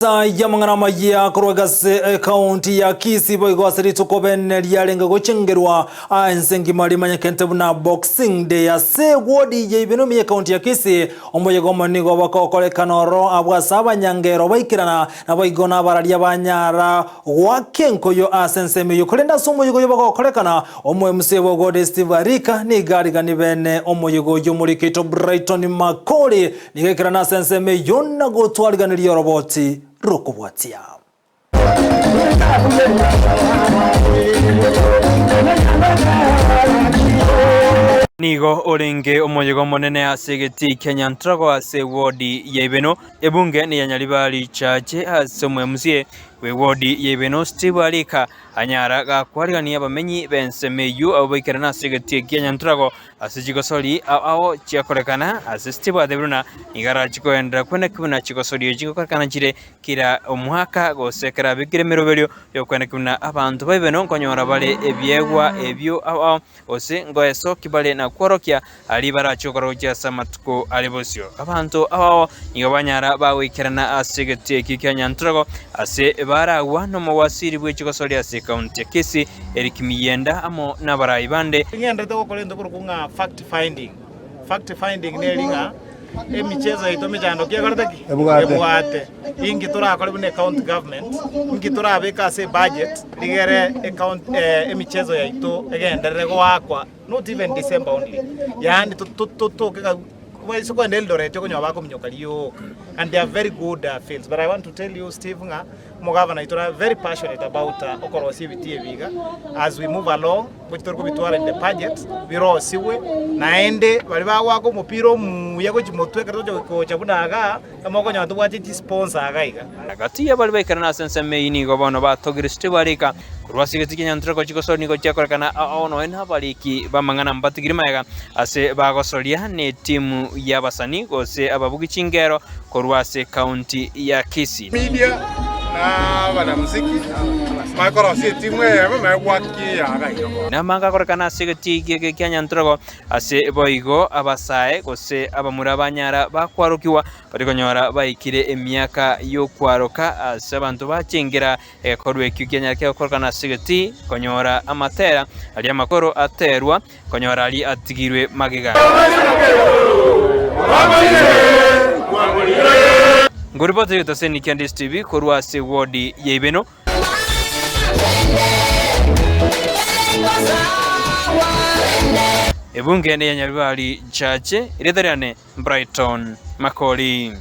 Ya mangana ya kurwagase county ya Kisii boigwasiri tukobene lyalenga gochengerwa ensengi mali manyakente na boxing day ya se wodi ye ibinumi ya county ya Kisii omoye gomanigo bakokolekana ro abwasaba nyangero baikirana na boigona baralia banyara wakenko yo asenseme yokolenda somo yugo bakokolekana omwe musebo gode Steve Arika ni garigani bene omoyego yo muri Kito Brighton Makori nigekirana asenseme yonna gotwaliganira roboti Rokobwatia. Nigo oringe omoyego monene asegeti Kenya ntrago ase wodi yebeno ebunge ni yanyalibali chache asomwe musie we wodi yebeno Steve Arika anyara ga kwarigania bamenyi bensemeyu aboikirana asegeti Kenya ntrago asijigosoli ao chiakorekana ase Steve Adebruna igara chikoendra kwene kubuna chigosoli chikorekana chire kira omwaka gosekera bigire merobelyo yokwene kubuna abantu babeno nkonyora bale ebyegwa ebyo ao ose ngoeso kibale na kworokia alibara chokoroja samatuko alibosyo abantu awo ingabanyara bawikirana asegeti Kenya ntrago ase bara wano mawasiri bwechikosoli ase county Kisii erikimiyenda amo nabara ibande ngenda to kolendo kunga fact finding nelinga emichezo ito mijando kyegartaki ebwate ingi turakole bune county government ingi turabeka ase budget ligere account emichezo yaito egenderere gwakwa not even December only yani to so kwenda Eldoret konyo bako mnyokaliyo and they are very good fields, but I want to tell you Steve nga mo governor itora very passionate about okorosivity ebiga as we move along which turko bitwara in the budget biro siwe naende bali bagwako mupiro muyego chimotwe kato ko chabunaga kama konyo tubwati sponsor agaiga agati ya bali baikana senseme ini gobono batogire Steve Arika kurwasigeti Kenya ntrago chikosoni go chakorekana ono ena baliki bamangana mbatigiri mayaga ase bagosolia ne timu ya basani gose ababugi chingero korwase county ya Kisii media na bana muziki makoro si timu ya mewaki ya gairo na manga korekana sigeti Kenya ntrago ase boigo abasae gose abamurabanyara bakwarukiwa barikonyora baikire emyaka yo kwaroka ase abantu bachingira korwe Kenya korekana sigeti konyora amatera ali amakoro aterwa konyora ali atigirwe magiga Nguripote yotoseni Candice TV korwa se wodi yebeno ebunge ne yanyalibali chache iretariane Brighton Makori.